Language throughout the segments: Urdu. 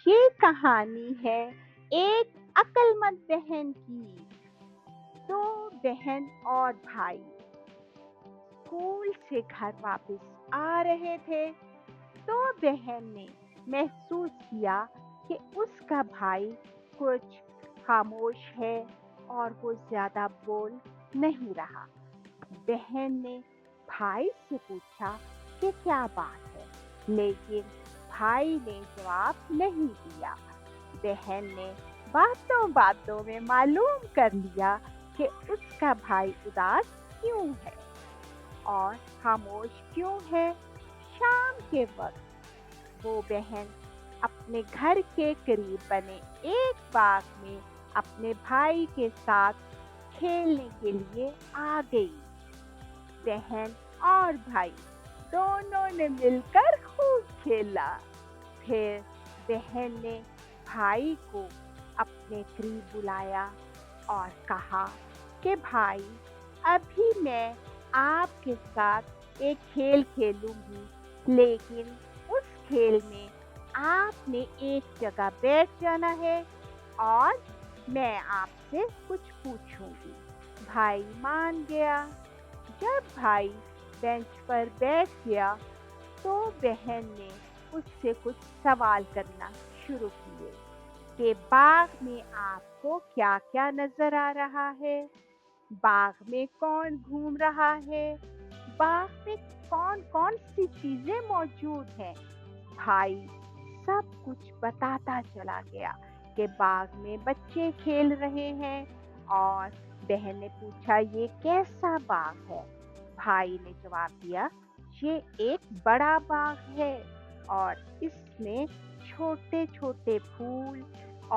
یہ کہانی ہے ایک عقلمند بہن کی۔ دو بہن اور بھائی اسکول سے گھر واپس آ رہے تھے تو بہن نے محسوس کیا کہ اس کا بھائی کچھ خاموش ہے اور وہ زیادہ بول نہیں رہا۔ بہن نے بھائی سے پوچھا کہ کیا بات ہے، لیکن بھائی نے جواب نہیں دیا۔ بہن نے باتوں باتوں میں معلوم کر لیا کہ اس کا بھائی اداس کیوں ہے اور خاموش کیوں ہے۔ شام کے وقت وہ بہن اپنے گھر کے قریب بنے ایک باغ میں اپنے بھائی کے ساتھ کھیلنے کے لیے آ گئی۔ بہن اور بھائی دونوں نے مل کر خوب کھیلا۔ پھر بہن نے بھائی کو اپنے قریب بلایا اور کہا کہ بھائی، ابھی میں آپ کے ساتھ ایک کھیل کھیلوں گی، لیکن اس کھیل میں آپ نے ایک جگہ بیٹھ جانا ہے اور میں آپ سے کچھ پوچھوں گی۔ بھائی مان گیا۔ جب بھائی بینچ پر بیٹھ گیا تو بہن نے اس سے کچھ سوال کرنا شروع کیے کہ باغ میں آپ کو کیا کیا نظر آ رہا ہے، باغ میں کون گھوم رہا ہے، باغ میں کون کون سی چیزیں موجود ہیں۔ بھائی سب کچھ بتاتا چلا گیا کہ باغ میں بچے کھیل رہے ہیں، اور بہن نے پوچھا یہ کیسا باغ ہے۔ بھائی نے جواب دیا یہ ایک بڑا باغ ہے اور اس میں چھوٹے چھوٹے پھول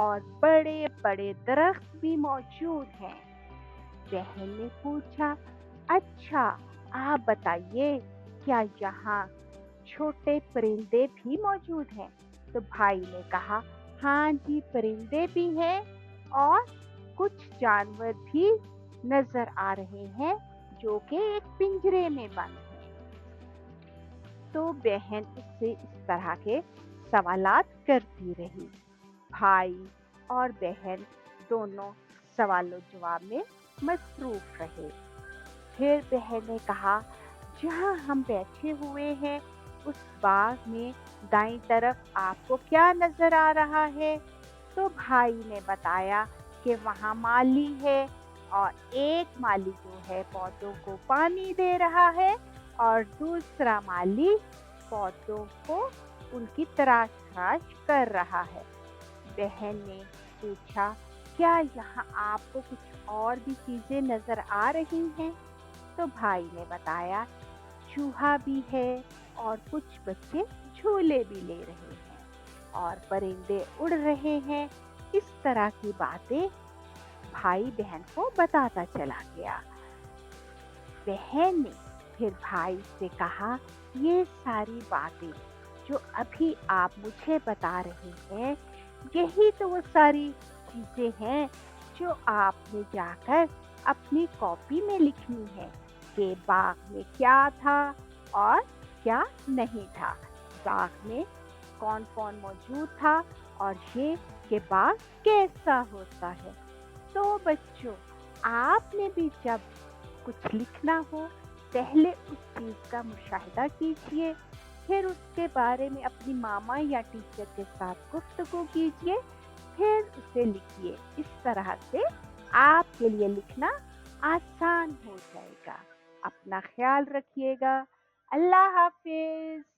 اور بڑے بڑے درخت بھی موجود ہیں۔ بہن نے پوچھا اچھا آپ بتائیے کیا یہاں چھوٹے پرندے بھی موجود ہیں؟ تو بھائی نے کہا ہاں جی، پرندے بھی ہیں اور کچھ جانور بھی نظر آ رہے ہیں جو کہ ایک پنجرے میں بند ہیں۔ تو بہن اس سے اس طرح کے سوالات کرتی رہی۔ بھائی اور بہن دونوں سوال و جواب میں مصروف رہے۔ پھر بہن نے کہا جہاں ہم بیٹھے ہوئے ہیں اس باغ میں دائیں طرف آپ کو کیا نظر آ رہا ہے؟ تو بھائی نے بتایا کہ وہاں مالی ہے، اور ایک مالی جو ہے پودوں کو پانی دے رہا ہے اور دوسرا مالی پودوں کو ان کی تراش کر رہا ہے۔ بہن نے پوچھا کیا یہاں آپ کو کچھ اور بھی چیزیں نظر آ رہی ہیں؟ تو بھائی نے بتایا چوہا بھی ہے اور کچھ بچے جھولے بھی لے رہے ہیں اور پرندے اڑ رہے ہیں۔ اس طرح کی باتیں بھائی بہن کو بتاتا چلا گیا۔ بہن نے پھر بھائی سے کہا یہ ساری باتیں جو ابھی آپ مجھے بتا رہے ہیں، یہی تو وہ ساری چیزیں ہیں جو آپ نے جا کر اپنی کاپی میں لکھنی ہے کہ باغ میں کیا تھا اور کیا نہیں تھا، باغ میں کون کون موجود تھا اور یہ کہ باغ کیسا ہوتا ہے۔ تو بچوں، آپ نے بھی جب کچھ لکھنا ہو پہلے اس چیز کا مشاہدہ کیجیے، پھر اس کے بارے میں اپنی ماما یا ٹیچر کے ساتھ گفتگو کیجیے، پھر اسے لکھیے۔ اس طرح سے آپ کے لیے لکھنا آسان ہو جائے گا۔ اپنا خیال رکھیے گا۔ اللہ حافظ۔